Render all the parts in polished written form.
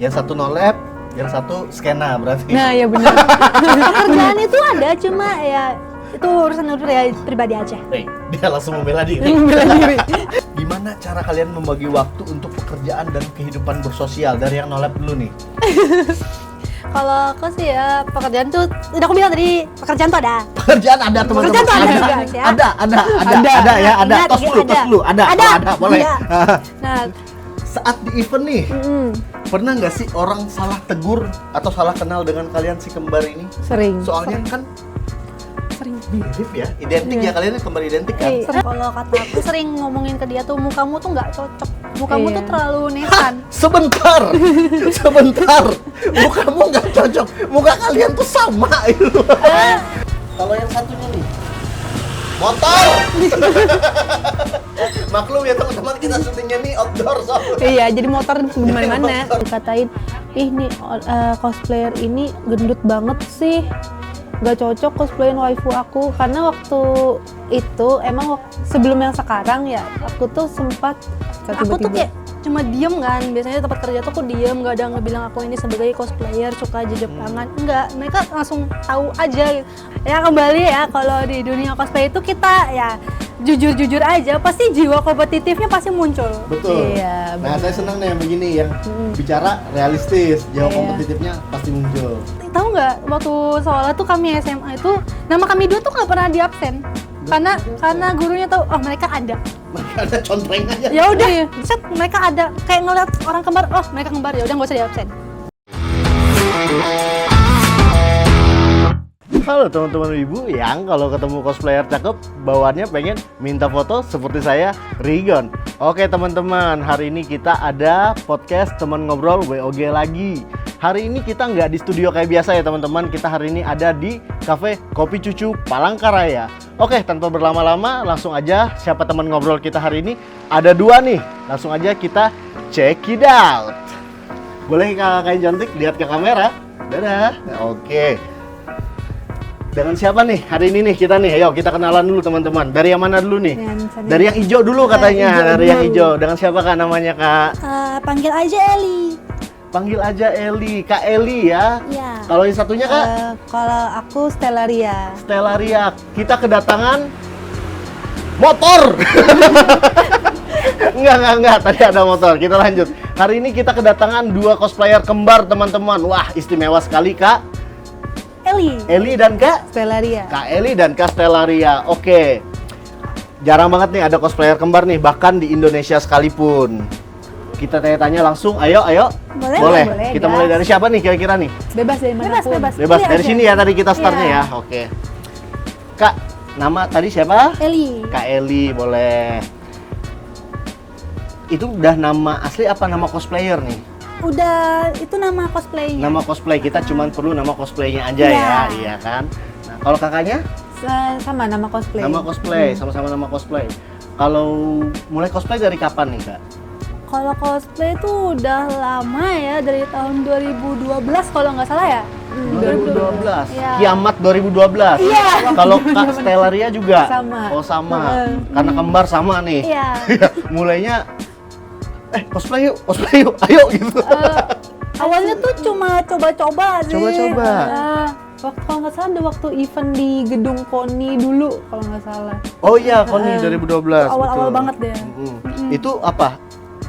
Yang satu no lab, yang satu skena berarti. Nah, ya benar. Pekerjaan itu ada, cuma ya itu urusan ya pribadi aja. Dia langsung membela diri. Gimana cara kalian membagi waktu untuk pekerjaan dan kehidupan bersosial? Dari yang no lab dulu nih. Kalau aku sih ya pekerjaan tuh, udah aku bilang tadi pekerjaan tuh ada. Pekerjaan ada teman-teman. Pekerjaan tuh ada juga, ya. Ada ya, ada. Ingat, Tos dulu, ada, boleh. Iya. Nah, saat di event nih, pernah nggak sih orang salah tegur atau salah kenal dengan kalian si kembar ini? sering. Soalnya kan Sering. mirip ya, identik ya, kalian kembar identik kan? Kalau kata aku sering ngomongin ke dia tuh, mukamu tuh nggak cocok. Mukamu tuh terlalu nesan. Sebentar, mukamu nggak cocok, muka kalian tuh sama itu. Kalau yang satunya nih, motor. Maklum ya teman-teman, kita syutingnya nih outdoor soalnya. Iya, jadi motor gimana-mana. Dikatain, ih nih cosplayer ini gendut banget sih. Gak cocok cosplayin waifu aku. Karena waktu itu, emang sebelum yang sekarang ya, aku tuh sempat aku tuh kayak cuma diem kan, biasanya tempat kerja tuh aku diem, gak ada ngebilang aku ini sebagai cosplayer suka aja Jepangan, enggak, mereka langsung tahu aja gitu. Ya kembali ya, kalau di dunia cosplay itu kita ya jujur-jujur aja, pasti jiwa kompetitifnya pasti muncul. Betul. Iya, Nah, saya senang nih yang begini, yang bicara realistis, jiwa kompetitifnya pasti muncul. Tahu nggak, waktu sekolah tuh kami SMA itu, nama kami dua tuh nggak pernah di absen. Karena gurunya tahu, oh mereka ada. Mereka ada contreng aja. Ya udah, set mereka ada, kayak ngeliat orang kembar, oh mereka kembar, ya udah nggak usah di absen. Halo teman-teman ibu yang kalau ketemu cosplayer cakep bawaannya pengen minta foto seperti saya, Rigon. Oke teman-teman, hari ini kita ada podcast teman ngobrol WOG lagi. Hari ini kita nggak di studio kayak biasa ya teman-teman. Kita hari ini ada di Cafe Kopi Cucu Palangkaraya. Oke, tanpa berlama-lama langsung aja siapa teman ngobrol kita hari ini. Ada dua nih, langsung aja kita check it out. Boleh kakak cantik lihat ke kamera? Dadah. Oke. Dengan siapa nih hari ini nih kita nih? Ayo kita kenalan dulu teman-teman. Dari yang mana dulu nih? Dari yang hijau dulu katanya. Dari yang hijau. Dengan siapa kak namanya kak? Panggil aja Eli. Panggil aja Eli. Kak Eli ya? Iya. Kalau yang satunya kak? Kalau aku Stellaria. Stellaria. Kita kedatangan motor. Enggak. Tadi ada motor. Kita lanjut. Hari ini kita kedatangan dua cosplayer kembar teman-teman. Wah istimewa sekali kak. Eli dan Kak Stellaria. Kak Eli dan Kak Stellaria. Oke. Jarang banget nih ada cosplayer kembar nih, bahkan di Indonesia sekalipun. Kita tanya-tanya langsung. Ayo. Boleh. Kita mulai dari siapa nih kira-kira nih? Bebas dari mana pun. Bebas dari sini ya tadi kita startnya ya. Oke. Kak, nama tadi siapa? Eli. Kak Eli, boleh. Itu udah nama asli apa nama cosplayer nih? Udah, itu nama cosplaynya. Nama cosplay, kita cuman perlu nama cosplaynya aja ya, iya kan? Nah, kalau kakaknya? Sama nama cosplay. Nama cosplay, sama-sama nama cosplay. Kalau mulai cosplay dari kapan nih kak? Kalau cosplay itu udah lama ya, dari tahun 2012 kalau nggak salah ya. 2012? Ya. Kiamat 2012? Iya. Kalau Kak Stellaria juga? Sama. Oh sama, karena kembar sama nih. Iya. Mulainya cosplay yuk, ayo gitu. Awalnya tuh cuma coba-coba sih. Coba-coba. Waktu kalau nggak salah ada waktu event di gedung KONI dulu kalau nggak salah. Oh iya, KONI 2012. Awal-awal betul. banget deh. Itu apa?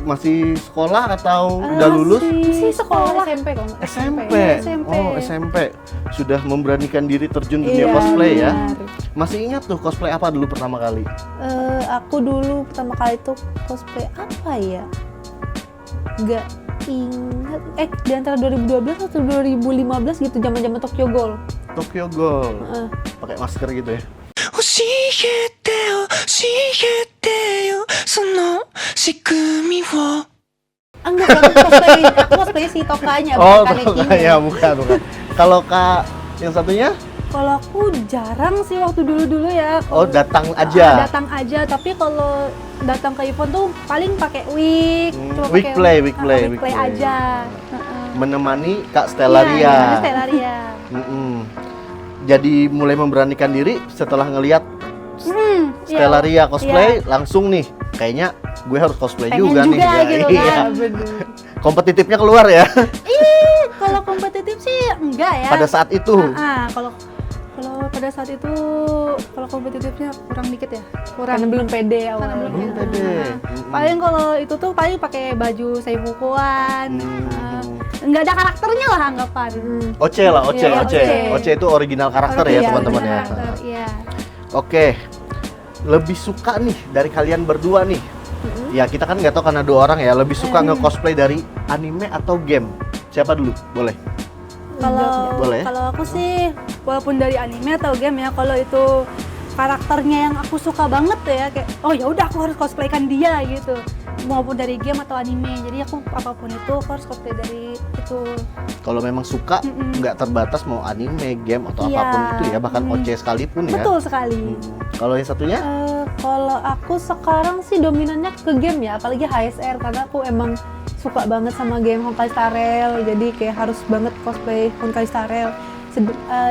Masih sekolah atau udah lulus? Masih sekolah. SMP kalau nggak SMP. SMP. Oh SMP. Sudah memberanikan diri terjun dunia cosplay ya. Masih ingat tuh cosplay apa dulu pertama kali? Aku dulu pertama kali tuh cosplay apa ya? Nggak ingat. Di antara 2012 atau 2015 gitu, zaman-zaman Tokyo Ghoul. Tokyo Ghoul. Pakai masker gitu ya. Enggak, aku cosplay si Tokanya, Oh, Kanekinya. bukan. Kalau Kak yang satunya? Kalau aku jarang sih waktu dulu ya. Oh, datang aja. Datang aja, tapi kalau datang ke event tuh paling pakai wig, cuma Wig pakai play aja. Menemani Kak Stellaria. Iya, Stellaria. Jadi mulai memberanikan diri setelah ngelihat Stellaria cosplay, langsung nih kayaknya gue harus cosplay pengen juga nih. juga gitu Iya. kan. Kompetitifnya keluar ya Kalau kompetitif sih enggak ya. pada saat itu. Kalau pada saat itu kalau kompetitifnya kurang dikit ya. Kurang. Karena belum pede Karena awalnya. belum Belum pede. Paling kalau itu tuh paling pakai baju seifukuan. Enggak ada karakternya lah anggapan. Oce lah, Oce, Iya, Oce. Oce itu original karakter ya Iya, teman-teman ya. karakter, iya. Oke, lebih suka nih dari kalian berdua nih. Ya kita kan nggak tahu karena 2 orang ya. Lebih suka nge-cosplay dari anime atau game? Siapa dulu? Boleh. Boleh. Kalau aku sih walaupun dari anime atau game ya, kalau itu karakternya yang aku suka banget ya kayak oh ya udah aku harus cosplaykan dia gitu. Maupun dari game atau anime. Jadi aku apapun itu aku harus cosplay dari itu. Kalau memang suka nggak terbatas mau anime, game atau Iya. apapun itu ya, bahkan Oce sekalipun ya. Betul sekali. Kalau yang satunya? Kalau aku sekarang sih dominannya ke game ya, apalagi HSR karena aku emang suka banget sama game Honkai Star Rail, jadi kayak harus banget cosplay Honkai Star Rail.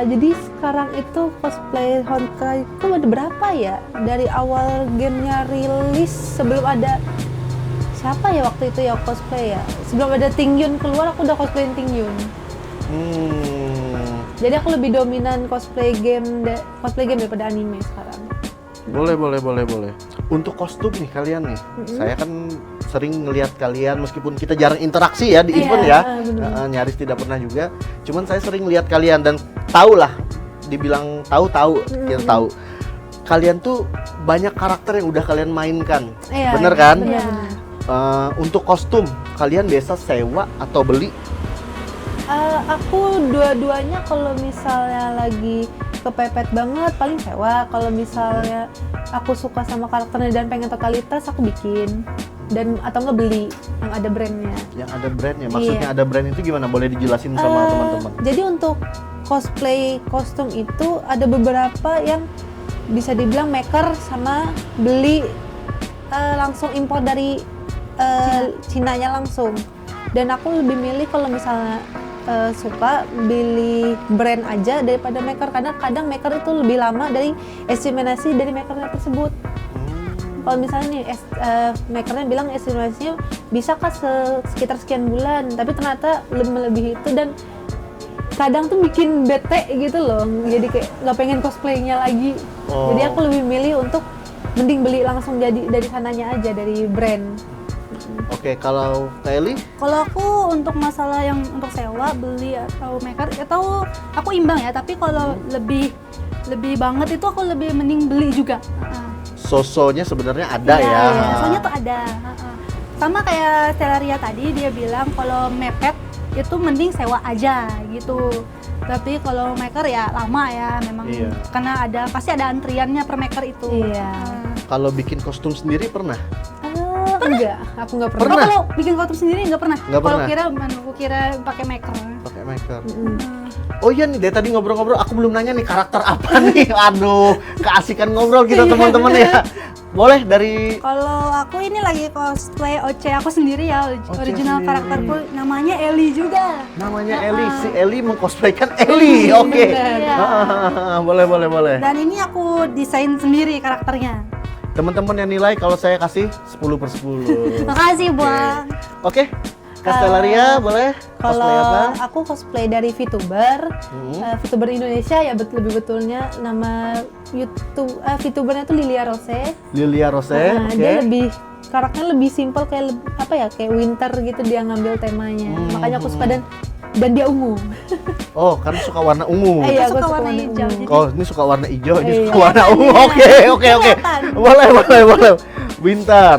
Jadi sekarang itu cosplay Honkai itu ada berapa ya? Dari awal gamenya rilis sebelum ada siapa ya waktu itu ya cosplay ya? Sebelum ada Tingyun keluar aku udah cosplayin Tingyun. Jadi aku lebih dominan cosplay game daripada anime sekarang. Boleh. Untuk kostum nih kalian nih, saya kan sering ngelihat kalian meskipun kita jarang interaksi ya di event ya, nyaris tidak pernah juga. Cuman saya sering lihat kalian dan tahu lah, dibilang tahu kita tahu. Kalian tuh banyak karakter yang udah kalian mainkan, bener kan? Iya. Untuk kostum kalian biasa sewa atau beli? Aku dua-duanya kalau misalnya lagi kepepet banget paling sewa. Kalau misalnya aku suka sama karakternya dan pengen totalitas aku bikin dan atau nggak beli yang ada brandnya. Yang ada brandnya, maksudnya ada brand itu gimana? Boleh dijelasin sama teman-teman? Jadi untuk cosplay kostum itu ada beberapa yang bisa dibilang maker sama beli langsung impor dari Cina-nya langsung. Dan aku lebih milih kalau misalnya suka beli brand aja daripada maker, karena kadang maker itu lebih lama dari estimasi dari makernya tersebut. Kalau misalnya nih makernya bilang estimasinya bisa sekitar sekian bulan, tapi ternyata melebihi itu dan kadang tuh bikin bete gitu loh, jadi kayak nggak pengen cosplaynya lagi. Jadi aku lebih milih untuk mending beli langsung jadi dari sananya aja, dari brand. Oke, kalau Kelly? Kalau aku untuk masalah yang untuk sewa, beli atau maker, atau aku imbang ya. Tapi kalau lebih banget itu aku lebih mending beli juga. Sosonya sebenarnya ada Iya, ya. iya, soalnya tuh ada. Sama kayak Stellaria tadi dia bilang kalau mepet itu mending sewa aja gitu. Tapi kalau maker ya lama ya memang. Iya. Karena pasti ada antriannya per maker itu. Iya. Kalau bikin kostum sendiri pernah? Enggak, aku nggak pernah. Pernah? Kalau bikin kostum sendiri nggak pernah. Nggak Kalau pernah? aku kira pakai maker. Pakai maker. Oh iya nih, dari tadi ngobrol-ngobrol aku belum nanya nih karakter apa nih. Aduh, keasikan ngobrol kita teman-teman ya. Boleh dari Kalau aku ini lagi cosplay Oce aku sendiri ya, original sendiri. karakterku namanya Ellie juga. namanya Ellie. Si Ellie mengcosplaykan Ellie. Oke. Iya. Boleh. Dan ini aku desain sendiri karakternya. Teman-teman yang nilai kalau saya kasih 10/10. Makasih, Bang. Oke. Castellaria boleh? Kalau Cosplay apa? aku cosplay dari VTuber, VTuber Indonesia ya lebih betulnya nama YouTube VTubernya itu Lilia Rose. Lilia Rose. Nah, Oke. dia lebih karakternya lebih simpel kayak kayak winter gitu dia ngambil temanya. Makanya aku suka dan dia ungu. Oh, karena suka warna ungu. Iya, Aku aku suka suka warna warna hijau. ungu. Oh, ini suka warna hijau, ini Iya. suka warna ungu. Oke. Kelihatan. Boleh. Winter.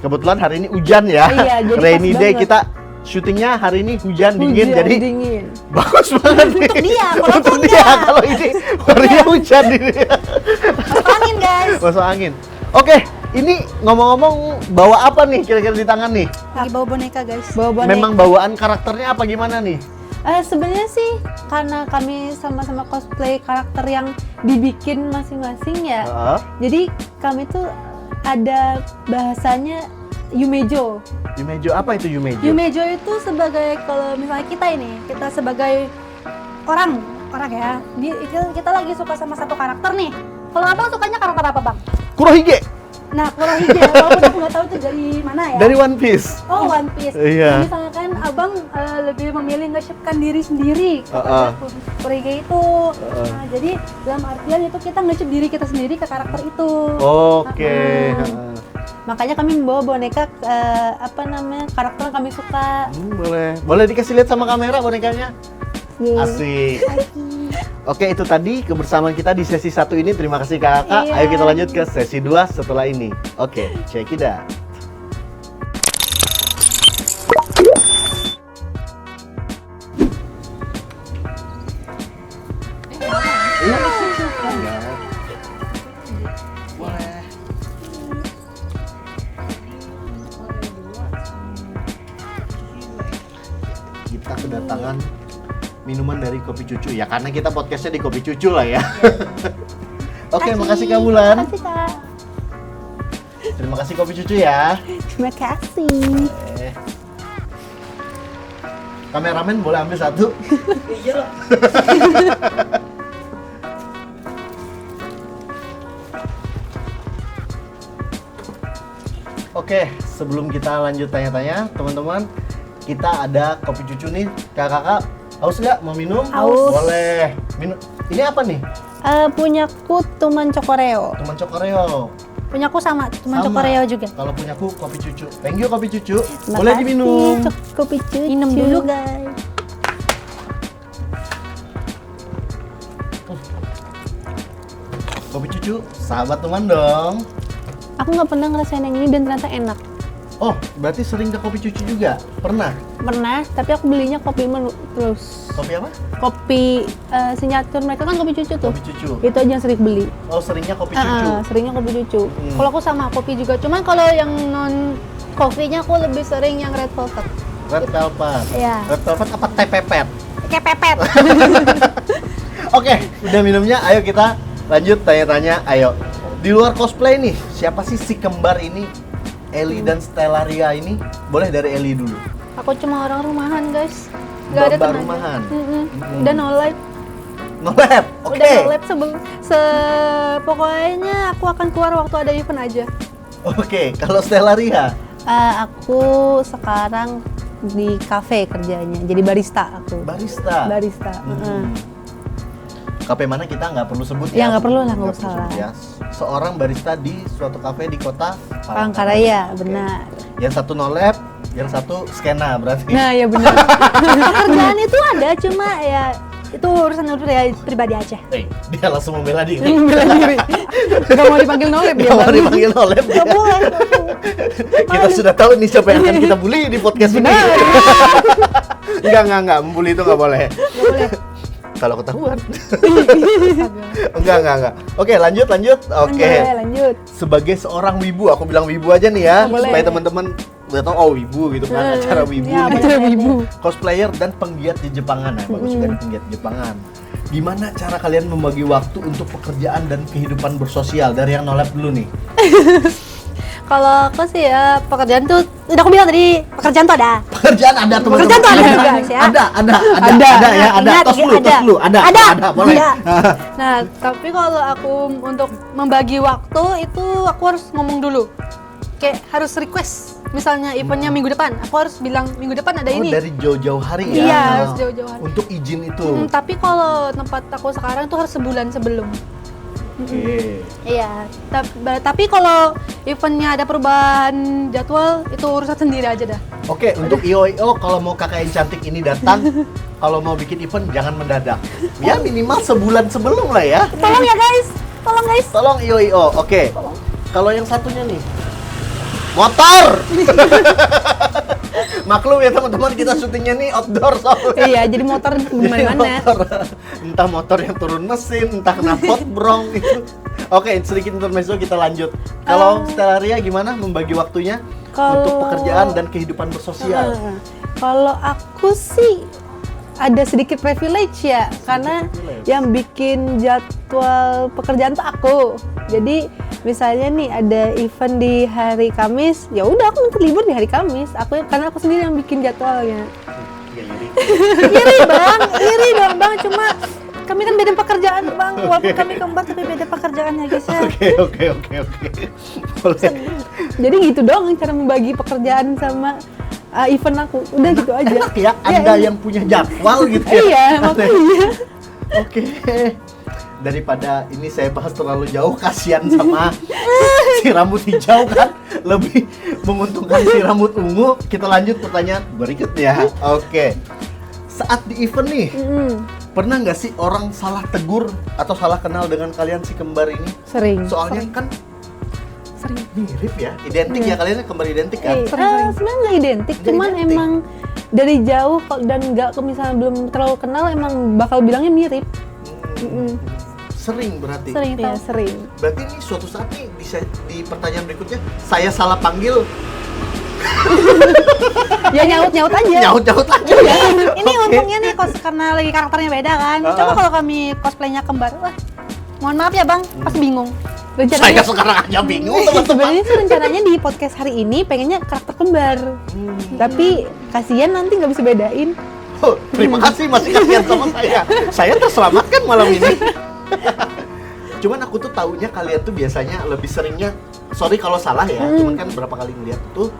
Kebetulan hari ini hujan ya. Iya, jadi pas Rainy day banget. kita syutingnya hari ini hujan dingin, Hujan, jadi dingin. bagus banget nih. Untuk dia, kalau Untuk aku dia, enggak. kalau ini harinya hujan ini. Masuk angin, guys. Masuk angin. Oke, ini ngomong-ngomong bawa apa nih kira-kira di tangan nih? Lagi bawa boneka, guys. Bawa boneka. Memang bawaan karakternya apa gimana nih? Sebenarnya sih karena kami sama-sama cosplay karakter yang dibikin masing-masing ya. Heeh. Jadi kami tuh ada bahasanya Yumejo. Yumejo, apa itu Yumejo? Yumejo itu sebagai kalau misalnya kita sebagai orang ya. Kita lagi suka sama satu karakter nih. Kalau abang sukanya karakter apa, Bang? Kurohige. Nah, Kurohige, walaupun aku nggak tahu itu dari mana ya. Dari One Piece. Oh, One Piece. Iya. Nah, misalkan abang lebih memilih nge-shape-kan diri sendiri kepada Kurohige itu. Nah, jadi dalam artian itu kita nge-shape diri kita sendiri ke karakter itu. Oke. Makanya kami membawa boneka karakter yang kami suka. Boleh dikasih lihat sama kamera bonekanya? Yeay. Asik. Oke, itu tadi kebersamaan kita di sesi 1 ini. Terima kasih Kakak. Iya. Ayo kita lanjut ke sesi 2 setelah ini. Oke, check it out. Kita kedatangan minuman dari Kopi Cucu ya, karena kita podcastnya di Kopi Cucu lah ya. Oke, makasih Kak Bulan. Makasih Kak. Terima kasih Kopi Cucu ya. Terima kasih. Kameramen boleh ambil satu? Iya lah. Oke, sebelum kita lanjut tanya-tanya, teman-teman, kita ada Kopi Cucu nih. Kakak, haus nggak? Mau minum? Haus. Boleh. Minum. Ini apa nih? Punyaku Tuman Cokoreo. Teman Cokoreo. Punyaku sama, cuma Sama. Cokoreo juga. Kalau punyaku Kopi Cucu. Thank you Kopi Cucu. Terima Boleh kasih, diminum. Kopi Cucu. Minum dulu, guys. Kopi Cucu, sahabat teman dong. Aku nggak pernah ngerasain yang ini dan ternyata enak. Oh, berarti sering ke Kopi Cucu juga? Pernah? Pernah, tapi aku belinya kopi menu terus. Kopi apa? Kopi signature mereka kan kopi cucu tuh. Kopi Cucu. Itu aja yang sering beli. Oh, seringnya Kopi Cucu. Seringnya kopi cucu. Kalau aku sama kopi juga, cuman kalau yang non kopinya aku lebih sering yang red velvet. Red Velvet. Iya. Red Velvet apa teh pepet? Kayak pepet. Oke, udah minumnya. Ayo kita lanjut tanya-tanya. Ayo. Di luar cosplay nih, siapa sih si kembar ini? Eli dan Stellaria ini? Boleh dari Eli dulu. Aku cuma orang rumahan, guys. Gak ada Mbak tenaga. rumahan. Udah no life. Nolep. Oke. Udah no life pokoknya aku akan keluar waktu ada event aja. Oke, kalau Stellaria? Aku sekarang di kafe kerjanya, jadi barista aku. Barista. Barista. Kafe mana kita nggak perlu sebut Ya, ya? nggak perlu lah, nggak Nggak usah perlu sebut lah. ya. Seorang barista di suatu kafe di kota Palangkaraya, Oke. benar. Yang satu nolep, yang satu skena berarti. Nah, ya benar. Kerjaan itu ada, cuma ya itu urusan pribadi aja. Dia langsung membela diri. Bela diri. Gak mau dipanggil nolep dia. Dia mau Bang. dipanggil nolep dia. Gak boleh. Kita sudah tahu nih siapa yang akan kita bully di podcast ini. Enggak, membuli itu nggak boleh. Gak boleh. Kalau ketahuan. Enggak. Oke, lanjut. Oke. Lanjut. Sebagai seorang wibu, aku bilang wibu aja nih ya, Boleh. supaya teman-teman udah tahu wibu gitu kan, acara wibu. Ya, nih. Acara wibu. Cosplayer dan penggiat di Jepangan ya, bagus juga nih penggiat Jepangan. Gimana cara kalian membagi waktu untuk pekerjaan dan kehidupan bersosial? Dari yang nolep dulu nih. Kalau aku sih ya pekerjaan tuh udah aku bilang tadi, pekerjaan tuh ada. Pekerjaan ada teman-teman. Pekerjaan tuh ada juga, guys, ya. Ada ya, ada. Ingat, Tos dulu, ada, boleh. Ada. Nah, tapi kalau aku untuk membagi waktu itu aku harus ngomong dulu. Kayak harus request. Misalnya eventnya minggu depan, aku harus bilang minggu depan ada Oh, ini. dari jauh-jauh hari ya? Iya, harus jauh-jauh hari. Untuk izin itu. Tapi kalau tempat aku sekarang tuh harus sebulan sebelum. Oke. Iya, tapi kalau eventnya ada perubahan jadwal itu urusan sendiri aja dah. Oke, untuk IO kalau mau kakak yang cantik ini datang, kalau mau bikin event jangan mendadak. Ya minimal sebulan sebelum lah ya. Tolong ya guys, tolong guys. Tolong IO. Oke. Kalau yang satunya nih, motor. Maklum ya teman-teman, kita syutingnya nih outdoor soalnya. Iya, jadi motor Jadi gimana? motor. Entah motor yang turun mesin, entah kena potbrong itu. Oke, sedikit intermezzo kita lanjut. Kalau Stellaria gimana membagi waktunya untuk pekerjaan dan kehidupan bersosial? Kalau aku sih ada sedikit privilege ya, karena privilege. yang bikin jadwal pekerjaan tuh aku. Jadi misalnya nih ada event di hari Kamis, ya udah aku minta libur di hari Kamis. Karena aku sendiri yang bikin jadwalnya. Iya, Yuri. Iri dong bang. Cuma kami kami kan beda pekerjaan bang, walaupun kami kembar tapi beda pekerjaan ya guys ya. Oke. Boleh. Jadi gitu dong cara membagi pekerjaan sama event aku. Udah gitu aja. Enak ya, Anda yang punya jadwal gitu ya. Iya, makanya. Oke. Daripada ini saya bahas terlalu jauh, kasihan sama si rambut hijau kan, lebih menguntungkan si rambut ungu. Kita lanjut pertanyaan berikutnya. Oke. Saat di event nih, pernah nggak sih orang salah tegur atau salah kenal dengan kalian si kembar ini? Sering. Soalnya kan Sering. mirip ya, identik ya, kalian kembar identik kan? Sebenarnya nggak identik, Nggak cuman identik. emang dari jauh dan nggak misalnya belum terlalu kenal emang bakal bilangnya mirip. Sering berarti. Sering Iya, tahu. sering. Berarti ini suatu saat nih bisa di pertanyaan berikutnya saya salah panggil, Ya nyaut aja. nyaut aja. Ini Oke. untungnya nih karena lagi karakternya beda kan. Coba kalau kami cosplaynya kembar, wah mohon maaf ya bang, pasti bingung. Saya Rencananya sekarang aja bingung teman-teman. sebenarnya sih rencananya di podcast hari ini pengennya karakter kembar. Tapi kasihan nanti nggak bisa bedain. Oh, terima kasih masih kasihan sama saya. Saya terselamatkan malam ini. Cuman aku tuh taunya kalian tuh biasanya lebih seringnya, sorry kalau salah ya, cuman kan berapa kali ngeliat tuh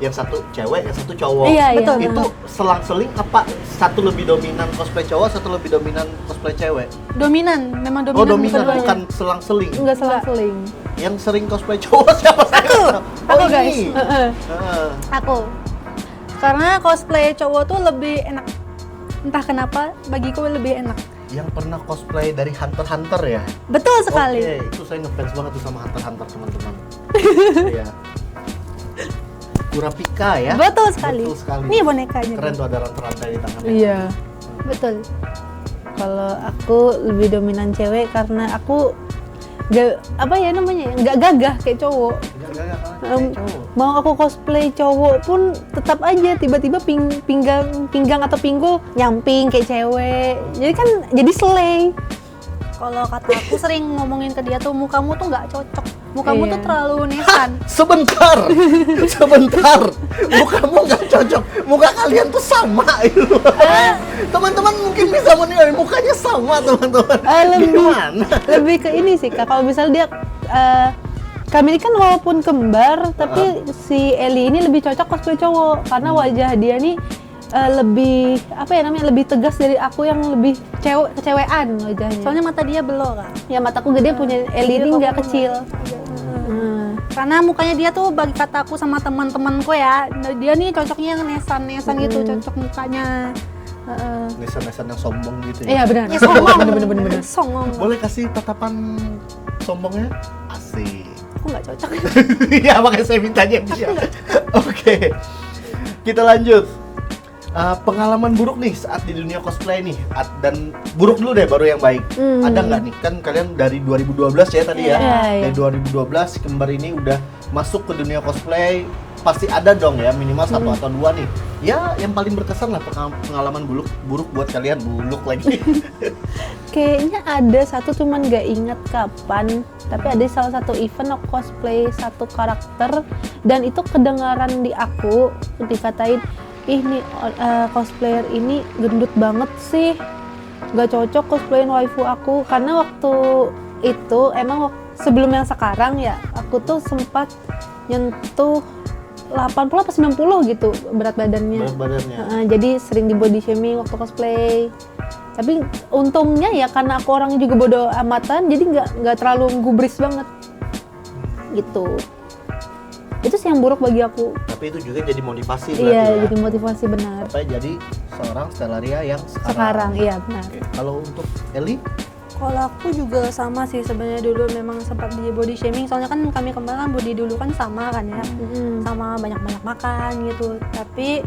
yang satu cewek, yang satu cowok. Iya, Betul. Itu selang-seling apa satu lebih dominan cosplay cowok, satu lebih dominan cosplay cewek? Dominan, memang dominan. Oh, dominan keduanya. bukan selang-seling. Nggak selang-seling. Yang sering cosplay cowok siapa? Aku, ini. guys. Heeh. Ah. Aku. Karena cosplay cowok tuh lebih enak. Entah kenapa bagiku lebih enak. Yang pernah cosplay dari Hunter x Hunter ya? Betul sekali. Oke, itu saya ngefans banget tuh sama Hunter x Hunter teman-teman. Iya. Kurapika ya? Betul sekali. Betul sekali. Ini bonekanya. Keren tuh ada rantai-rantai di tangannya. Iya. Betul. Kalau aku lebih dominan cewek karena aku nggak gagah kayak cowok. Mau aku cosplay cowok pun tetap aja tiba-tiba pinggang atau pinggul nyamping kayak cewek. Jadi kan jadi slay. Kalau kata aku sering ngomongin ke dia tuh mukamu tuh nggak cocok. Mukamu Iya. tuh terlalu nesan. Sebentar, mukamu nggak cocok, muka kalian tuh sama itu. Teman-teman mungkin bisa menilai mukanya sama teman-teman. Gimana? Lebih ke ini sih Kak. Kalau misalnya dia kami ini kan walaupun kembar tapi si Eli ini lebih cocok cosplay cowok karena wajah dia nih lebih lebih tegas dari aku yang lebih kecewean wajahnya. Soalnya mata dia belok kan. Ya mataku gede, punya Eli ini nggak kecil. Karena mukanya dia tuh bagi kataku sama teman-temanku ya, dia nih cocoknya yang nesan gitu, cocok mukanya. Nesan-nesan yang sombong gitu Iya ya. benar. Ya songong. Bener. Songong. Boleh kasih tatapan sombongnya? Asik. Aku nggak cocok. Iya, makanya saya mintanya dia. Oke. Kita lanjut. Pengalaman buruk nih saat di dunia cosplay nih, dan buruk dulu deh baru yang baik. Ada nggak nih, kan kalian dari 2012 ya tadi ya. Iya. Dari 2012 kembar ini udah masuk ke dunia cosplay, pasti ada dong ya minimal satu atau dua nih. Ya yang paling berkesan lah pengalaman buruk buat kalian, buluk lagi. Kayaknya ada satu cuman nggak inget kapan. Tapi ada salah satu event aku cosplay satu karakter dan itu kedengaran di aku dikatain, ih nih cosplayer ini gendut banget sih, nggak cocok cosplayin waifu aku. Karena waktu itu emang sebelum yang sekarang ya aku tuh sempat nyentuh 80 atau 90 gitu berat badannya. Berat badannya. Jadi sering di body shaming waktu cosplay. Tapi untungnya ya karena aku orangnya juga bodo amatan, jadi nggak terlalu gubris banget gitu. Itu sih yang buruk bagi aku. Tapi itu juga jadi motivasi berarti Iya, ya. jadi motivasi benar. Supaya jadi seorang Stellaria yang Sekarang iya benar. Oke. Kalau untuk Eli? Kalau aku juga sama sih sebenarnya, dulu memang sempat di body shaming, soalnya kan kami kemarin kan body dulu kan sama kan ya, sama banyak-banyak makan gitu. Tapi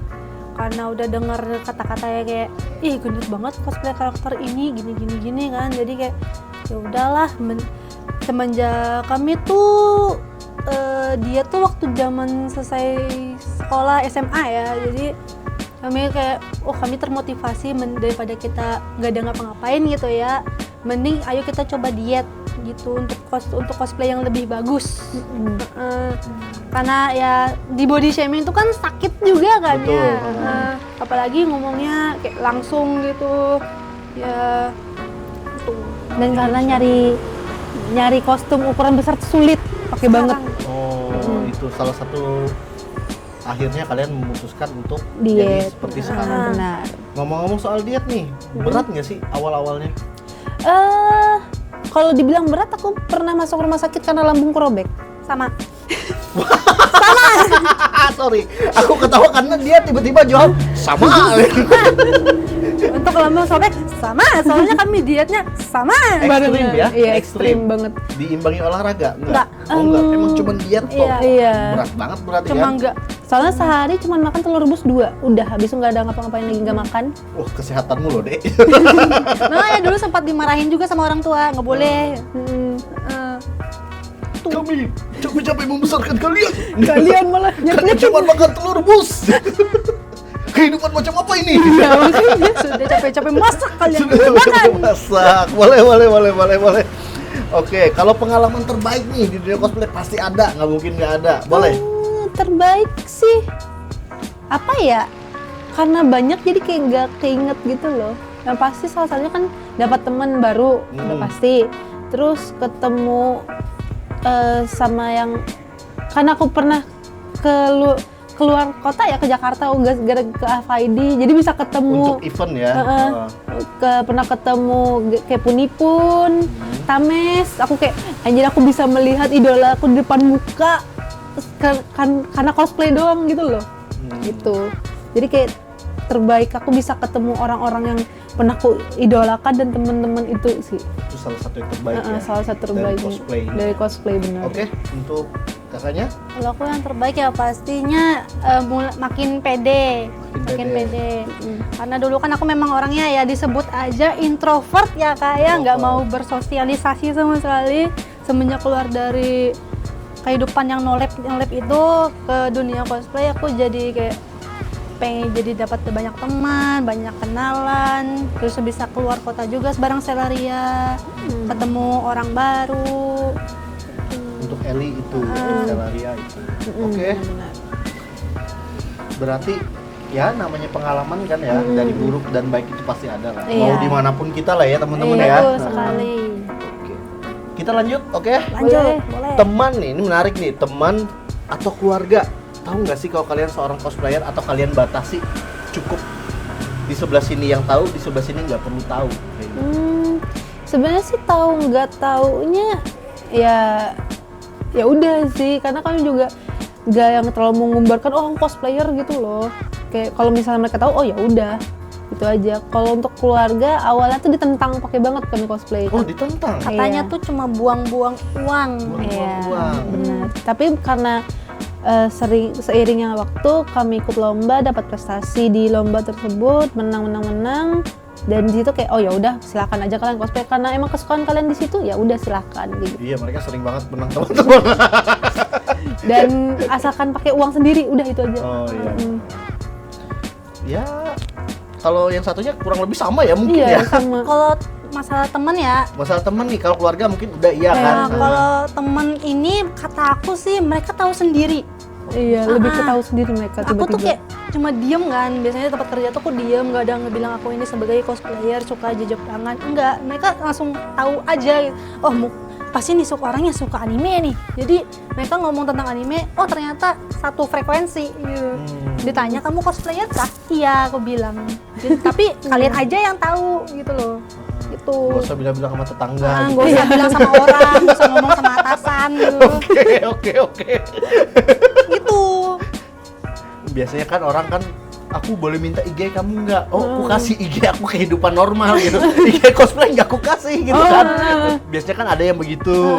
karena udah denger kata-katanya kayak ih gendut banget cosplay karakter ini gini kan, jadi kayak ya udahlah. Semenjak kami tuh dia tuh waktu zaman selesai sekolah SMA ya, jadi kami kayak kami termotivasi daripada kita nggak ada ngapa-ngapain gitu ya, mending ayo kita coba diet gitu untuk cosplay yang lebih bagus. Karena ya di body shaming itu kan sakit juga kan. Betul. Ya. Apalagi ngomongnya kayak langsung gitu ya, Dan karena nyari kostum ukuran besar tuh sulit, pakai banget. Oh, itu salah satu akhirnya kalian memutuskan untuk Diet. jadi seperti sekarang. Benar. Ngomong-ngomong soal diet nih, berat nggak sih awal-awalnya? Kalau dibilang berat, aku pernah masuk rumah sakit karena lambungku robek. Sama. Sorry, aku ketawa karena dia tiba-tiba jawab sama. Untuk lambung sobek sama, soalnya kami dietnya sama. Ekstrim ya? Iya, ekstrim banget. Diimbangi olahraga? Enggak. Oh enggak, emang cuma diet kok. Iya. Berat banget berarti Cuma kan? enggak. Soalnya sehari cuma makan telur rebus 2, udah habis itu nggak ada ngapa-ngapain lagi, nggak makan. Wah, kesehatanmu loh, Dek. Nah, ya dulu sempat dimarahin juga sama orang tua, nggak boleh. Kami capek-capek membesarkan kalian. Kalian malah Kalian cuma makan telur rebus. Kehidupan macam apa ini? Sudah capek-capek masak kalian. Sudah masak. Boleh. Oke, kalau pengalaman terbaik nih di dunia cosplay pasti ada, nggak mungkin nggak ada. Boleh. Terbaik sih apa ya? Karena banyak jadi kayak nggak keinget gitu loh. Yang pasti salah satunya kan dapat teman baru, udah pasti. Terus ketemu sama yang, karena aku pernah keluar kota ya, ke Jakarta gara ke FID, jadi bisa ketemu Untuk event ya. pernah ketemu kayak Punipun, Tames. Aku kayak anjir, aku bisa melihat idola aku di depan muka karena cosplay doang gitu loh. Gitu. Jadi kayak terbaik aku bisa ketemu orang-orang yang pernah aku idolakan dan teman-teman itu sih. Itu salah satu yang terbaik ya. Salah satu terbaik dari cosplay. Dari cosplay, benar. Oke, untuk kakaknya? Kalau aku yang terbaik ya pastinya makin pede. Makin pede. Karena dulu kan aku memang orangnya ya disebut aja introvert ya Kak ya, nggak mau bersosialisasi sama sekali. Semenjak keluar dari kehidupan yang no lab itu ke dunia cosplay, aku jadi kayak pengen jadi dapat banyak teman, banyak kenalan, terus bisa keluar kota juga bareng Stellaria, ketemu orang baru. Untuk Eli itu, Stellaria itu. Oke. Berarti ya namanya pengalaman kan ya, dari buruk dan baik itu pasti ada lah. Iya. Mau dimanapun kita lah ya teman-teman ya. Betul sekali. Oke. Kita lanjut, oke? Lanjut, boleh. Teman nih, ini menarik nih, teman atau keluarga. Tahu nggak sih kalau kalian seorang cosplayer atau kalian batasi cukup di sebelah sini yang tahu, di sebelah sini nggak perlu tahu. Kayak gitu. Sebenarnya sih tahu nggak taunya ya udah sih, karena kami juga nggak yang terlalu mengumbarkan aku cosplayer gitu loh. Kayak kalau misalnya mereka tahu, oh ya udah gitu aja. Kalau untuk keluarga awalnya tuh ditentang pakai banget kami cosplay. Oh, ditentang. Katanya Iya. tuh cuma buang-buang uang. Iya, Uang. benar. Tapi karena seiringnya waktu kami ikut lomba, dapat prestasi di lomba tersebut, menang, dan di situ kayak oh ya udah silakan aja kalian cosplay karena emang kesukaan kalian di situ, ya udah silakan gitu. Iya, mereka sering banget menang teman-teman. Dan asalkan pakai uang sendiri, udah itu aja. Oh iya. Ya, kalau yang satunya kurang lebih sama ya mungkin ya. Iya, sama. Kalau masalah teman ya, Masalah teman nih, kalau keluarga mungkin udah iya kan. nah, kalau teman ini kata aku sih mereka tahu sendiri. Iya, lebih ketahui sendiri mereka Aku tuh tiba-tiba. kayak cuma diem kan, biasanya tempat kerja tuh aku diem, nggak ada ngebilang aku ini sebagai cosplayer suka jejak tangan, enggak, mereka langsung tahu aja gitu. Oh pasti nih orangnya suka anime nih, jadi mereka ngomong tentang anime, oh ternyata satu frekuensi gitu. Ditanya kamu cosplayer kah? Iya, aku bilang gitu. Tapi kalian aja yang tahu gitu loh gitu. Gak usah bilang-bilang sama tetangga. Nggak usah bilang sama orang, nggak usah ngomong sama atasan gitu. Oke. Gitu. Biasanya kan orang kan, aku boleh minta IG kamu nggak? Oh, aku kasih IG aku kehidupan normal gitu. IG cosplay nggak aku kasih gitu kan. Biasanya kan ada yang begitu.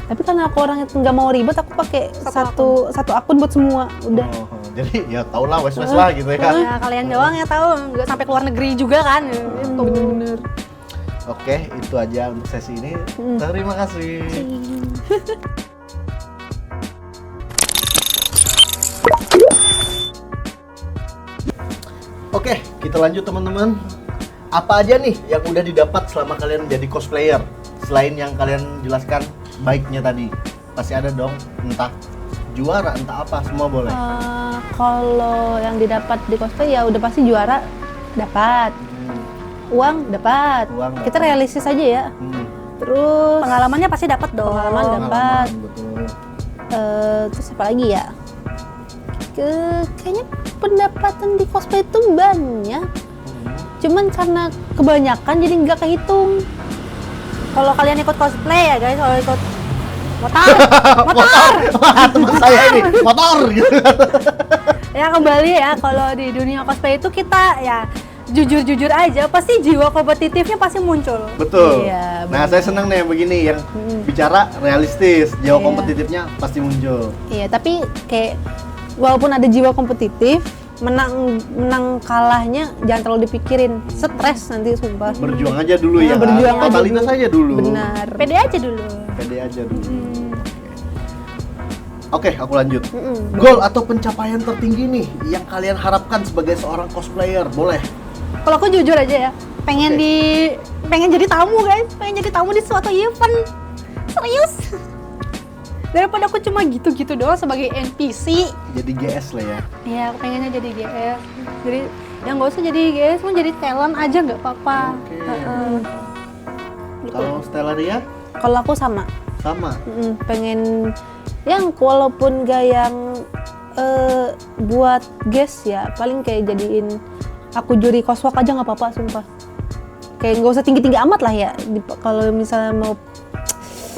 Tapi karena aku orangnya nggak mau ribet, aku pakai satu akun buat semua, udah. Jadi ya tau lah, wes lah gitu ya. Ya kalian doang ya tahu, nggak sampai keluar negeri juga kan. Gitu. Bener-bener. Oke, itu aja untuk sesi ini. Terima kasih. Oke, kita lanjut teman-teman. Apa aja nih yang udah didapat selama kalian jadi cosplayer? Selain yang kalian jelaskan baiknya tadi, pasti ada dong, entah juara, entah apa, semua boleh. Kalau yang didapat di cosplay ya udah pasti juara dapat. Uang dapat. Uang dapat. Kita realistis aja ya. Terus Pengalamannya pasti dapat dong. Pengalaman dapat. Betul. Terus apa lagi ya? Kayaknya pendapatan di cosplay itu banyak. Cuman karena kebanyakan jadi nggak kehitung. Kalau kalian ikut cosplay ya guys, kalau ikut motor. Wah, teman saya ini motor gitu. Ya kembali ya, kalau di dunia cosplay itu kita ya jujur-jujur aja, pasti jiwa kompetitifnya pasti muncul. Betul. Iya, Nah, saya senang nih yang begini yang bicara realistis, jiwa Iya. kompetitifnya pasti muncul. Iya, tapi kayak walaupun ada jiwa kompetitif, menang kalahnya jangan terlalu dipikirin. Stres nanti sumpah. Berjuang aja dulu ya. Berjuang aja Totalitas dulu. aja dulu. Benar. Pede aja dulu. Pede aja dulu. Oke, aku lanjut. Mm-mm. Goal atau pencapaian tertinggi nih yang kalian harapkan sebagai seorang cosplayer, boleh? Kalau aku jujur aja ya, pengen Oke. pengen jadi tamu guys, pengen jadi tamu di suatu event. Serius. Daripada aku cuma gitu-gitu doang sebagai NPC. Jadi GS lah ya. Iya, aku pengennya jadi GS. Jadi yang nggak usah jadi GS, mau jadi talent aja nggak apa-apa. Oke. Heeh. Kalau Stellaria Kalau aku sama. sama. Pengen yang walaupun gak yang buat guest ya, paling kayak jadiin aku juri coswalk aja nggak apa-apa sumpah. Kayak nggak usah tinggi-tinggi amat lah ya. Kalau misalnya mau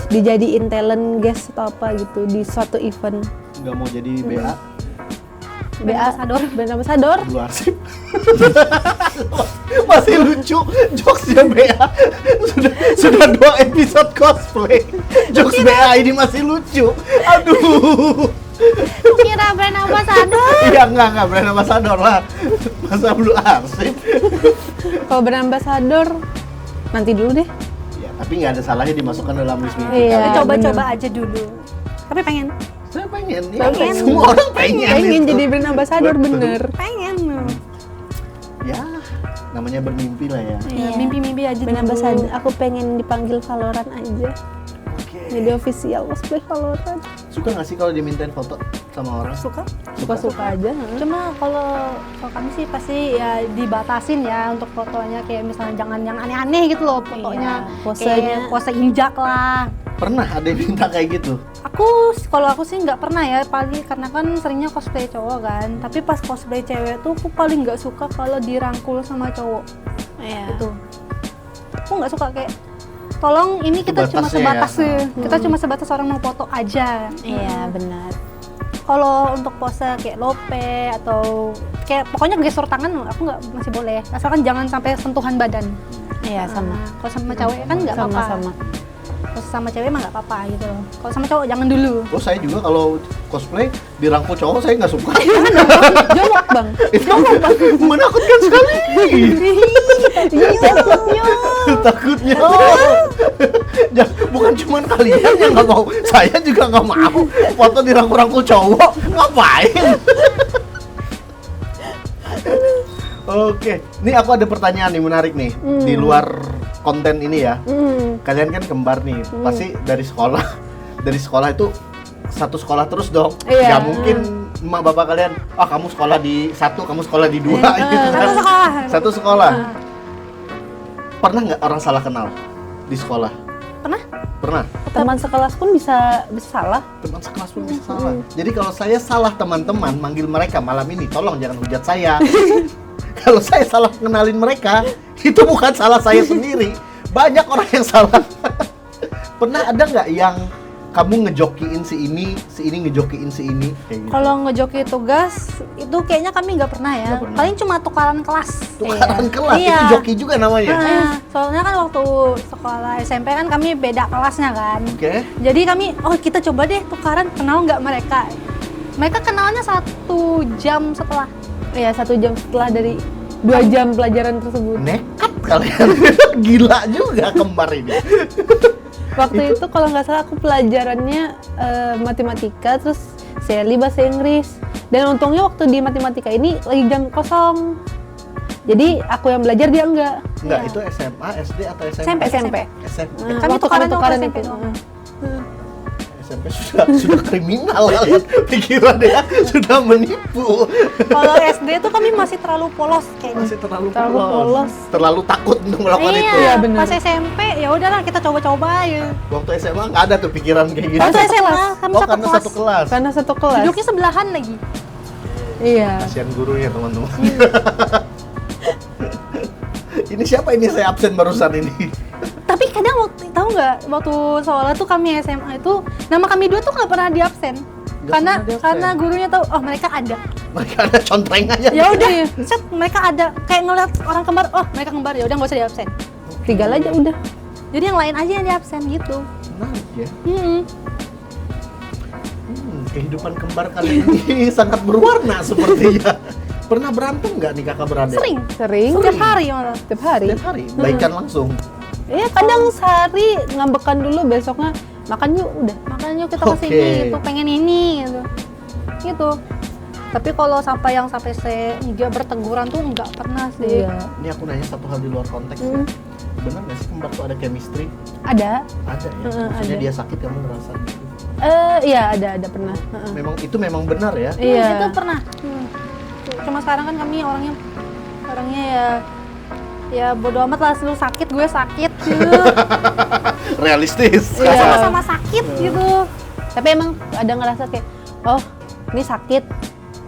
dijadiin talent guest atau apa gitu di suatu event. Nggak mau jadi BA, Brand ambassador. dulu arsip. Masih lucu jokesnya BA. Sudah 2 episode cosplay. Jokes BA ini masih lucu. Aduh. Kira brand ambassador. Iya enggak brand ambassador lah. Masa belum arsip. Kalau brand ambassador nanti dulu deh. Ya, tapi nggak ada salahnya dimasukkan dalam list mimpi Iya. kalian. Coba-coba aja dulu. Tapi pengen. Saya pengen, ya, Pengen. semua orang pengen Pengen itu. jadi brand ambassador Betul. bener. Pengen. Ya, namanya bermimpi lah ya. Iya, mimpi-mimpi aja Brand dulu. ambassador. Aku pengen dipanggil Valorant aja. Oke. Jadi official cosplay Valorant. Suka nggak sih kalau dimintain foto sama orang? Suka. Suka-suka aja. Cuma kalau kami sih pasti ya dibatasin ya untuk fotonya, kayak misalnya jangan yang aneh-aneh gitu loh fotonya. Iya, posenya. Kayak pose injak lah. Pernah ada yang minta kayak gitu? Kalau aku sih nggak pernah ya, paling karena kan seringnya cosplay cowok kan. Tapi pas cosplay cewek tuh aku paling nggak suka kalau dirangkul sama cowok. Iya. Itu. Aku nggak suka, kayak tolong ini kita cuma Sebatasnya sebatas ya. kita cuma sebatas orang mau foto aja. Iya, benar. Kalau untuk pose kayak lope atau kayak pokoknya gestur tangan aku nggak, masih boleh, asalkan jangan sampai sentuhan badan. Iya, sama. Kalau sama cewek kan nggak apa-apa. Sama. Kalau sama cewek mah nggak apa-apa gitu loh. Kalau sama cowok jangan dulu. Oh, saya juga kalau cosplay dirangkul cowok saya nggak suka. Jongkok, Bang. Itu menakutkan sekali. Takutnya. Bukan cuma kalian yang nggak mau, saya juga nggak mau. Foto dirangkul-rangkul cowok, ngapain? Oke, ini aku ada pertanyaan nih menarik nih di luar konten ini ya. Kalian kan kembar nih, pasti dari sekolah itu satu sekolah terus dong. Iya. Gak mungkin emak bapak kalian, kamu sekolah di 1, kamu sekolah di 2 gitu kan. Satu sekolah. Satu sekolah. Pernah nggak orang salah kenal di sekolah? Pernah? Pernah. Teman sekelas pun bisa salah. Teman sekelas pun bisa salah. Jadi kalau saya salah teman-teman manggil mereka malam ini, tolong jangan hujat saya. Kalau saya salah kenalin mereka, itu bukan salah saya sendiri. Banyak orang yang salah. Pernah ada nggak yang kamu ngejokiin si ini ngejokiin si ini? Kayak gitu. Kalau ngejoki tugas itu kayaknya kami nggak pernah ya. Nggak pernah. Paling cuma tukaran kelas. Tukaran kelas, Iya. itu joki juga namanya. Nah, soalnya kan waktu sekolah SMP kan kami beda kelasnya kan. Oke. Jadi kami, kita coba deh tukaran, kenal nggak mereka? Mereka kenalnya 1 jam setelah. Iya, 1 jam setelah dari 2 jam pelajaran tersebut. Nekat kalian. Gila juga kembar ini. Waktu itu kalau nggak salah aku pelajarannya matematika, terus Sally bahasa Inggris. Dan untungnya waktu di matematika ini lagi jam kosong. Jadi aku yang belajar, dia enggak. Enggak, Iya. itu SMA, SD atau SMP? SMP. SMP. Kami Waktu tukaran tukaran waktu SMP itu. doang. SMP sudah kriminal kalian, pikirannya sudah menipu. Kalau SD tuh kami masih terlalu polos kayaknya. Masih terlalu Terlalu polos. terlalu takut untuk melakukan itu. Iya, bener. Pas SMP ya udahlah kita coba-coba ya. Waktu SMA nggak ada tuh pikiran kayak gitu. Waktu SMA kami Oh, satu karena kelas. satu kelas. Karena satu kelas. Duduknya sebelahan lagi. Iya. Kasihan gurunya teman-teman. Ini siapa ini saya absen barusan ini? Tapi kadang tahu nggak waktu sekolah tuh kami SMA itu nama kami dua tuh nggak pernah di absen. Nggak pernah di absen. Karena gurunya tahu oh mereka ada. Mereka ada contreng aja. Ya udah, set mereka ada kayak ngeliat orang kembar, oh mereka kembar ya udah nggak usah di absen. Tinggal aja udah. Jadi yang lain aja yang di absen gitu. Menarik ya. Hmm. Kehidupan kembar kalian ini sangat berwarna sepertinya. Pernah berantem nggak nih kakak beradik? Sering. Setiap hari malah. Setiap hari. Setiap hari. Baikan langsung. Iya, kadang sehari ngambekan dulu, besoknya makan yuk udah. Makanya kita Oke. kesini gitu, pengen ini gitu. Gitu. Tapi kalau sampai dia berteguran tuh nggak pernah sih. Iya. Ini aku nanya satu hal di luar konteks ya. Benar nggak sih kembar tuh ada chemistry? Ada. Ada ya. Maksudnya ada. dia sakit kamu ngerasa gitu. Iya, ada pernah. Memang benar ya. Iya. Itu pernah. Cuma sekarang kan kami orangnya ya bodo amat lah, lu sakit gue sakit gitu. Realistis. Iya. Sama-sama sakit gitu. Tapi emang ada ngerasa kayak, oh ini sakit.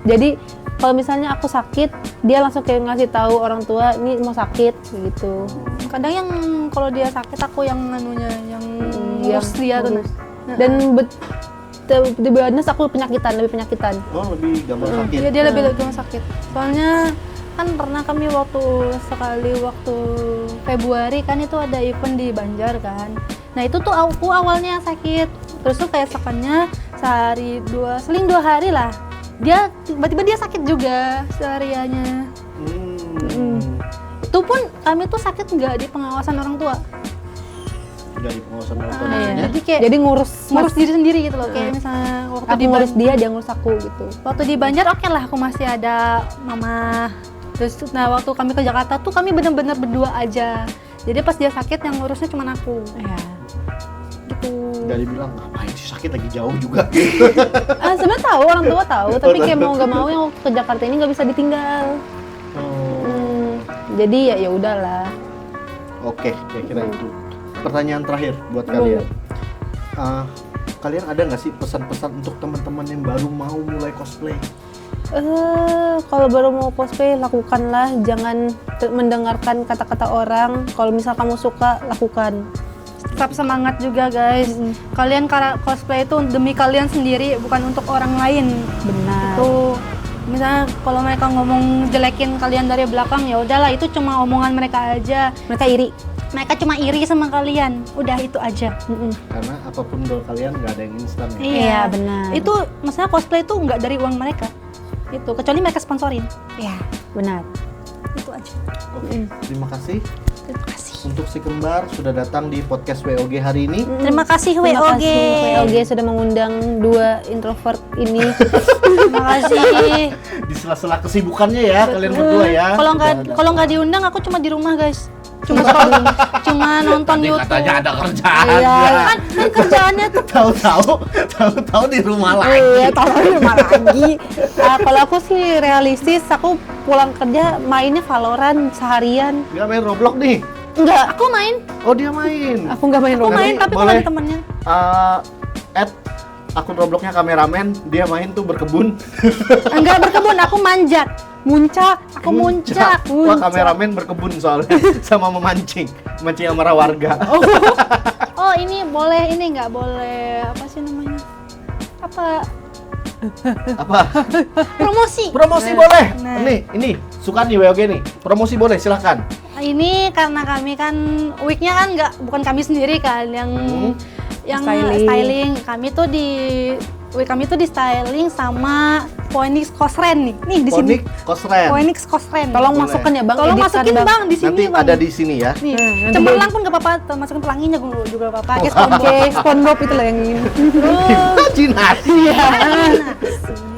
Jadi kalau misalnya aku sakit, dia langsung kayak ngasih tahu orang tua, ini mau sakit gitu. Kadang yang kalau dia sakit aku yang anunya yang ngurus dia tuh. ngurus. Dan di honest aku lebih penyakitan. Oh, lebih gampang sakit. Iya dia lebih gampang sakit. Soalnya kan pernah kami waktu Februari kan itu ada event di Banjar kan. Nah itu tuh aku awalnya sakit. Terus tuh kayak sekannya seling 2 hari lah. Tiba-tiba dia sakit juga sehariannya. Itu pun kami tuh sakit nggak di pengawasan orang tua. Dari pengawasan orang tua. Iya. Jadi kayak Jadi ngurus diri sendiri gitu loh. Kayak misalnya waktu aku di ngurus dia ngurus aku gitu. Waktu di Banjar oke lah aku masih ada mama. Terus waktu kami ke Jakarta tuh kami bener-bener berdua aja. Jadi pas dia sakit yang ngurusnya cuma aku. Iya. Gitu. Dari bilang ngapain sih sakit lagi jauh juga. Sebenarnya tahu, orang tua tahu, tapi kayak mau nggak mau yang waktu ke Jakarta ini nggak bisa ditinggal. Jadi ya udahlah. Oke, kira-kira itu. Pertanyaan terakhir buat kalian. Kalian ada nggak sih pesan-pesan untuk teman-teman yang baru mau mulai cosplay? Kalau baru mau cosplay lakukanlah, jangan mendengarkan kata-kata orang. Kalau misal kamu suka, lakukan. Tetap semangat juga guys. Kalian cosplay itu demi kalian sendiri, bukan untuk orang lain. Benar. Itu misalnya kalau mereka ngomong jelekin kalian dari belakang ya udahlah itu cuma omongan mereka aja. Mereka iri. Mereka cuma iri sama kalian. Udah itu aja. Karena apapun goal kalian nggak ada yang instan ya. Iya, benar. Itu maksudnya cosplay itu nggak dari uang mereka. Itu kecuali mereka sponsorin. Iya, benar. Itu aja. Oke, terima kasih Terima kasih. untuk si kembar sudah datang di podcast WOG hari ini. Terima kasih Terima WOG. kasih WOG sudah mengundang 2 introvert ini. Terima kasih. Di sela-sela kesibukannya ya kalian berdua ya. Kalau nggak diundang aku cuma di rumah guys. Cuma nonton Tadi YouTube. katanya ada kerjaan. Iya. Kan kerjaannya tuh Tahu-tahu di rumah lagi. Iya, tahu rumah lagi. Kalau aku sih realistis, aku pulang kerja mainnya Valorant seharian. Nggak main Roblox nih? Enggak, aku main. Oh dia main. aku nggak main Aku Roblox. main tapi kalau boleh. ada temennya. Add akun Robloxnya kameramen, dia main tuh berkebun. Enggak berkebun, aku manjat. Aku muncak. Wah kameramen berkebun soalnya sama memancing sama warga. Oh ini boleh, ini nggak boleh apa sih namanya? Apa? Promosi. Promosi boleh. Nah. Ini suka nih WOG nih. Promosi boleh silahkan. Ini karena kami kan weeknya kan bukan kami sendiri kan yang styling. Kami tuh di styling sama Phoenix Kosren nih. Nih di sini. Phoenix Kosren. Tolong Boleh. masukkan ya Bang. Tolong editkan, masukin Bang di sini Nanti Bang. ada di sini ya. Nih, nanti cemerlang pun nggak apa-apa, masukin pelanginya juga nggak apa-apa. Kayak SpongeBob. Oke, SpongeBob itu lah yang ingin. Terus, Imajinasi.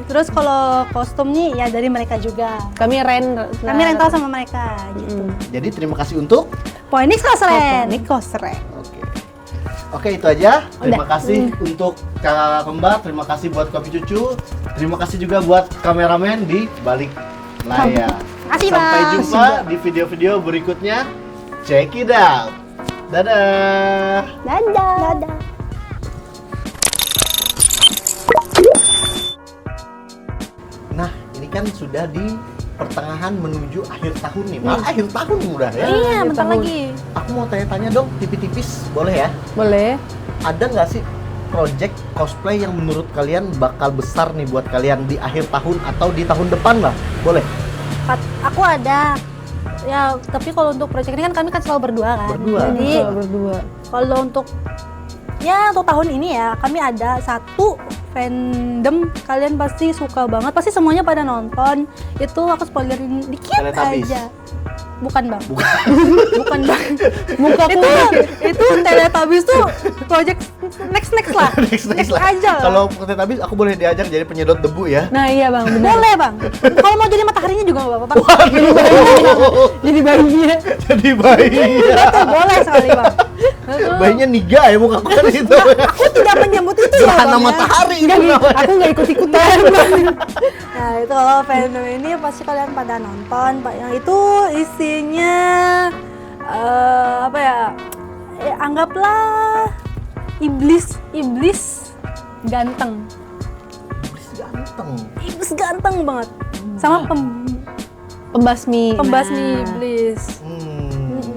terus kalau kostum nih ya dari mereka juga. Kami Rental sama mereka gitu. Jadi terima kasih untuk Phoenix Kosren. Ini kosren. Oke. Oke, itu aja. Terima Udah. kasih untuk kakak kembar, terima kasih buat kopi cucu, terima kasih juga buat kameramen di balik layar. Makasih, Sampai Bang. jumpa di video-video berikutnya. Check it out. Dadah. Dadah. Nah, ini kan sudah di pertengahan menuju akhir tahun nih. Malah akhir tahun udah ya. Iya, di bentar tahun. lagi. Aku mau tanya-tanya dong, tipis-tipis, boleh ya? Boleh. Ada nggak sih project cosplay yang menurut kalian bakal besar nih buat kalian di akhir tahun atau di tahun depan lah? Boleh? Aku ada. Ya, tapi kalau untuk proyek ini kan kami kan selalu berdua kan. Berdua. Jadi Betul, berdua. kalau untuk tahun ini ya kami ada satu fandom, kalian pasti suka banget, pasti semuanya pada nonton. Itu aku spoilerin dikit Teletubbies. aja. Bukan bang, Bukan. bukan bang. Muka itu Teletubbies tuh project next lah. Next lah. aja lah. Kalau habis aku boleh diajak jadi penyedot debu ya. Nah iya bang, benar. Boleh bang. Kalau mau jadi mataharinya juga nggak apa-apa. Bang. Waduh. Jadi bayinya. Jadi bayi. Itu boleh sekali bang. Bayinya niga ya muka aku kan itu. Aku tidak menyebut itu ya Gerhana bang. Ya. matahari itu Enggak, namanya. aku nggak ikut-ikutan. Nah itu kalau fandom ini pasti kalian pada nonton, Pak. Yang itu isinya apa ya? Anggaplah iblis ganteng, Ganteng. iblis ganteng banget, sama Pembasmi. pembasmi Nah. iblis.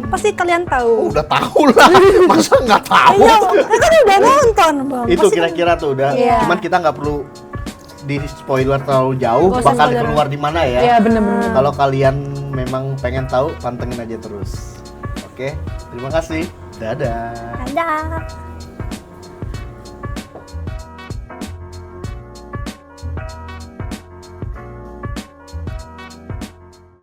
Pasti kalian Oh, tahu. udah tahu lah. Masa nggak tahu? Iya, kan udah nonton bang. Itu Pasti kira-kira tuh udah. Iya. Cuman kita nggak perlu di spoiler terlalu jauh, Nggak usah bakal spoiler. keluar di mana ya. Iya benar-benar. Kalau kalian memang pengen tahu, pantengin aja terus. Oke, terima kasih. Dadah. ada.